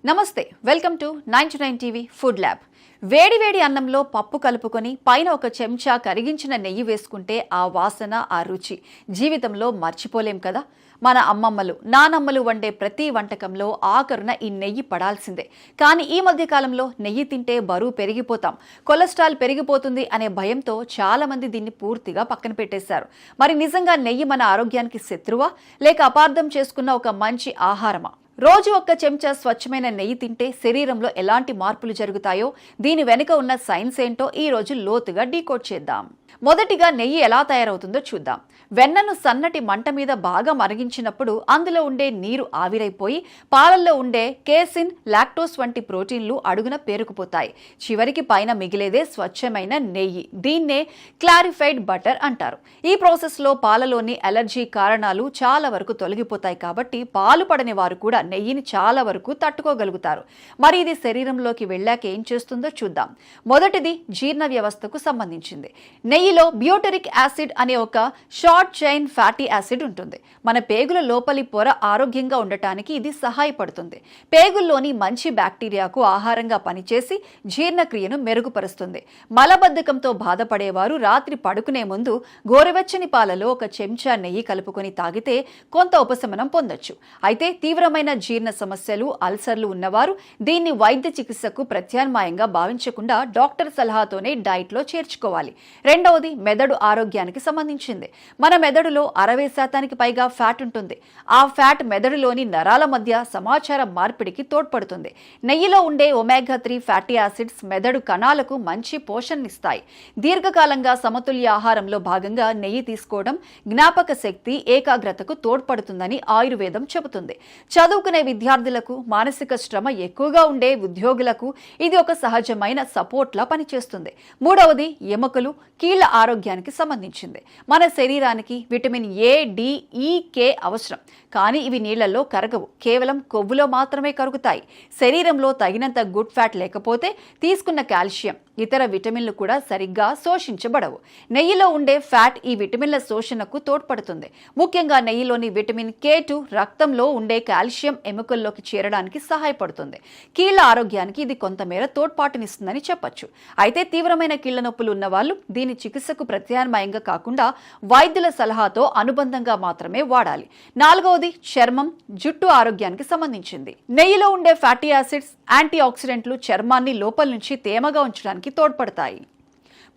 నమస్తే, welcome to 99 TV food lab. వేడి వేడి అన్నంలో పప్పు కలుపుకొని పైన ఒక చెంచా కరిగించిన నెయ్యి వేసుకుంటే ఆ వాసన, ఆ రుచి జీవితంలో మర్చిపోలేం కదా. మన అమ్మమ్మలు, నానమ్మలు వండే ప్రతి వంటకంలో ఆఖరున ఈ నెయ్యి పడాల్సిందే. కానీ ఈ మధ్య కాలంలో నెయ్యి తింటే బరువు పెరిగిపోతాం, కొలెస్ట్రాల్ పెరిగిపోతుంది అనే భయంతో చాలా మంది దీన్ని పూర్తిగా పక్కన పెట్టేశారు. మరి నిజంగా నెయ్యి మన ఆరోగ్యానికి శత్రువా, లేక అపార్థం చేసుకున్న ఒక మంచి ఆహారమా? రోజు ఒక్క చెంచా స్వచ్ఛమైన నెయ్యి తింటే శరీరంలో ఎలాంటి మార్పులు జరుగుతాయో, దీని వెనుక ఉన్న సైన్స్ ఏంటో ఈ రోజు లోతుగా డీకోడ్ చేద్దాం. మొదటిగా నెయ్యి ఎలా తయారవుతుందో చూద్దాం. వెన్నను సన్నటి మంట మీద బాగా మరిగించినప్పుడు అందులో ఉండే నీరు ఆవిరైపోయి పాలల్లో ఉండే కేసిన్, లాక్టోస్ వంటి ప్రోటీన్లు అడుగున పేరుకుపోతాయి. చివరికి పైన మిగిలేదే స్వచ్ఛమైన నెయ్యి. దీన్నే క్లారిఫైడ్ బటర్ అంటారు. ఈ ప్రాసెస్లో పాలలోని అలర్జీ కారణాలు చాలా వరకు తొలగిపోతాయి. కాబట్టి పాలు పడని వారు కూడా నెయ్యిని చాలా వరకు తట్టుకోగలుగుతారు. మరి ఇది శరీరంలోకి వెళ్ళాక ఏం చేస్తుందో చూద్దాం. మొదటిది జీర్ణ వ్యవస్థకు సంబంధించింది. నెయ్యిలో బ్యూటరిక్ యాసిడ్ అనే ఒక షార్ట్ చైన్ ఫ్యాటీ యాసిడ్ ఉంటుంది. మన పేగుల లోపలి పొర ఆరోగ్యంగా ఉండటానికి ఇది సహాయపడుతుంది. పేగుల్లోని మంచి బ్యాక్టీరియాకు ఆహారంగా పనిచేసి జీర్ణక్రియను మెరుగుపరుస్తుంది. మలబద్ధకంతో బాధపడేవారు రాత్రి పడుకునే ముందు గోరువెచ్చని పాలలో ఒక చెంచా నెయ్యి కలుపుకొని తాగితే కొంత ఉపశమనం పొందొచ్చు. అయితే తీవ్రమైన జీర్ణ సమస్యలు, అల్సర్లు ఉన్నవారు దీన్ని వైద్య చికిత్సకు ప్రత్యామ్నాయంగా భావించకుండా డాక్టర్ సలహాతోనే డైట్లో చేర్చుకోవాలి. రెండవది మెదడు ఆరోగ్యానికి సంబంధించింది. మన మెదడులో 60% పైగా ఫ్యాట్ ఉంటుంది. ఆ ఫ్యాట్ మెదడులోని నరాల మధ్య సమాచార మార్పిడికి తోడ్పడుతుంది. నెయ్యిలో ఉండే ఒమేగా 3 ఫ్యాటీ యాసిడ్స్ మెదడు కణాలకు మంచి పోషణనిస్తాయి. దీర్ఘకాలంగా సమతుల్య ఆహారంలో భాగంగా నెయ్యి తీసుకోవడం జ్ఞాపక శక్తి, ఏకాగ్రతకు తోడ్పడుతుందని ఆయుర్వేదం చెబుతుంది. చదువుకునే విద్యార్థులకు, మానసిక శ్రమ ఎక్కువగా ఉండే ఉద్యోగులకు ఇది ఒక సహజమైన సపోర్ట్లా పనిచేస్తుంది. మూడవది ఎముకలు, కీళ్ల ఆరోగ్యానికి సంబంధించింది. మన శరీరానికి విటమిన్ ఏ, డి, ఈ, కే అవసరం. కానీ ఇవి నీళ్లలో కరగవు, కేవలం కొవ్వులో మాత్రమే కరుగుతాయి. శరీరంలో తగినంత గుడ్ ఫ్యాట్ లేకపోతే తీసుకున్న కాల్షియం, ఇతర విటమిన్లు కూడా సరిగ్గా శోషించబడవు. నెయ్యిలో ఉండే ఫ్యాట్ ఈ విటమిన్ల శోషణకు తోడ్పడుతుంది. ముఖ్యంగా నెయ్యిలోని విటమిన్ K2 రక్తంలో ఉండే కాల్షియం ఎముకల్లోకి చేరడానికి సహాయపడుతుంది. కీళ్ల ఆరోగ్యానికి ఇది కొంతమేర తోడ్పాటునిస్తుందని చెప్పొచ్చు. అయితే తీవ్రమైన కీళ్ల నొప్పులు ఉన్న వాళ్ళు దీని చికిత్సకు ప్రత్యామ్నాయంగా కాకుండా వైద్యుల సలహాతో అనుబంధంగా మాత్రమే వాడాలి. నాలుగవది చర్మం, జుట్టు ఆరోగ్యానికి సంబంధించింది. నెయ్యిలో ఉండే ఫ్యాటీ యాసిడ్స్, యాంటీ ఆక్సిడెంట్లు చర్మాన్ని లోపల నుంచి తేమగా ఉంచడానికి తోడ్పడతాయి.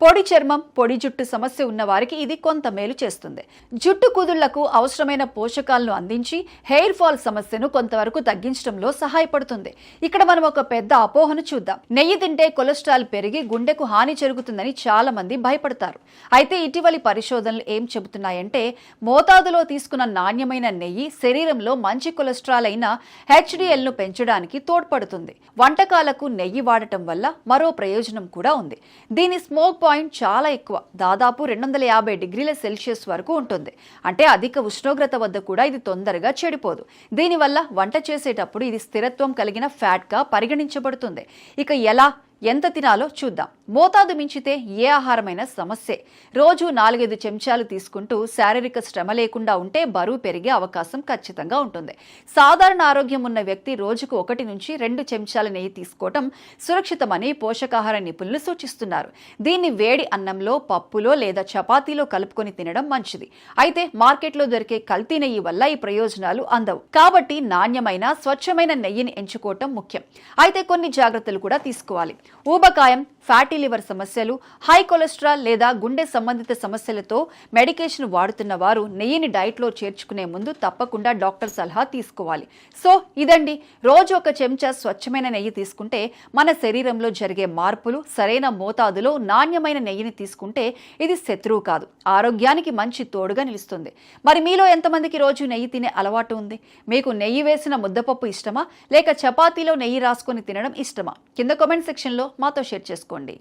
పొడి చర్మం, పొడి జుట్టు సమస్య ఉన్న వారికి ఇది కొంత మేలు చేస్తుంది. జుట్టు కుదుళ్లకు అవసరమైన పోషకాలను అందించి హెయిర్ ఫాల్ సమస్యను కొంతవరకు తగ్గించడంలో సహాయపడుతుంది. ఇక్కడ మనం ఒక పెద్ద అపోహను చూద్దాం. నెయ్యి తింటే కొలెస్ట్రాల్ పెరిగి గుండెకు హాని జరుగుతుందని చాలా మంది భయపడతారు. అయితే ఇటీవలి పరిశోధనలు ఏం చెబుతున్నాయంటే, మోతాదులో తీసుకున్న నాణ్యమైన నెయ్యి శరీరంలో మంచి కొలెస్ట్రాల్ అయిన HDLను పెంచడానికి తోడ్పడుతుంది. వంటకాలకు నెయ్యి వాడటం వల్ల మరో ప్రయోజనం కూడా ఉంది. దీని స్మోక్ పాయింట్ చాలా ఎక్కువ, దాదాపు 250 డిగ్రీల సెల్సియస్ వరకు ఉంటుంది. అంటే అధిక ఉష్ణోగ్రత వద్ద కూడా ఇది తొందరగా చెడిపోదు. దీనివల్ల వంట చేసేటప్పుడు ఇది స్థిరత్వం కలిగిన ఫ్యాట్గా పరిగణించబడుతుంది. ఇక ఎలా, ఎంత తినాలో చూద్దాం. మోతాదు మించితే ఏ ఆహారమైన సమస్యే. రోజు 4-5 చెంచాలు తీసుకుంటూ శారీరక శ్రమ లేకుండా ఉంటే బరువు పెరిగే అవకాశం ఖచ్చితంగా ఉంటుంది. సాధారణ ఆరోగ్యం ఉన్న వ్యక్తి రోజుకు 1 నుంచి 2 చెంచాల నెయ్యి తీసుకోవటం సురక్షితమని పోషకాహార నిపుణులు సూచిస్తున్నారు. దీన్ని వేడి అన్నంలో, పప్పులో లేదా చపాతీలో కలుపుకొని తినడం మంచిది. అయితే మార్కెట్లో దొరికే కల్తీ నెయ్యి వల్ల ఈ ప్రయోజనాలు అందవు. కాబట్టి నాణ్యమైన, స్వచ్ఛమైన నెయ్యిని ఎంచుకోవటం ముఖ్యం. అయితే కొన్ని జాగ్రత్తలు కూడా తీసుకోవాలి. ఊబకాయం, ఫ్యాటీ లివర్ సమస్యలు, హై కొలెస్ట్రాల్ లేదా గుండె సంబంధిత సమస్యలతో మెడికేషన్ వాడుతున్న వారు నెయ్యిని డైట్లో చేర్చుకునే ముందు తప్పకుండా డాక్టర్ సలహా తీసుకోవాలి. సో ఇదండి, రోజు ఒక చెంచా స్వచ్ఛమైన నెయ్యి తీసుకుంటే మన శరీరంలో జరిగే మార్పులు, సరైన మోతాదులో నాణ్యమైన నెయ్యిని తీసుకుంటే ఇది శత్రువు కాదు, ఆరోగ్యానికి మంచి తోడుగా నిలుస్తుంది. మరి మీలో ఎంతమందికి రోజు నెయ్యి తినే అలవాటు ఉంది? మీకు నెయ్యి వేసిన ముద్దపప్పు ఇష్టమా, లేక చపాతీలో నెయ్యి రాసుకొని తినడం ఇష్టమా? కింద కామెంట్ సెక్షన్లో మాతో షేర్ చేసుకోండి.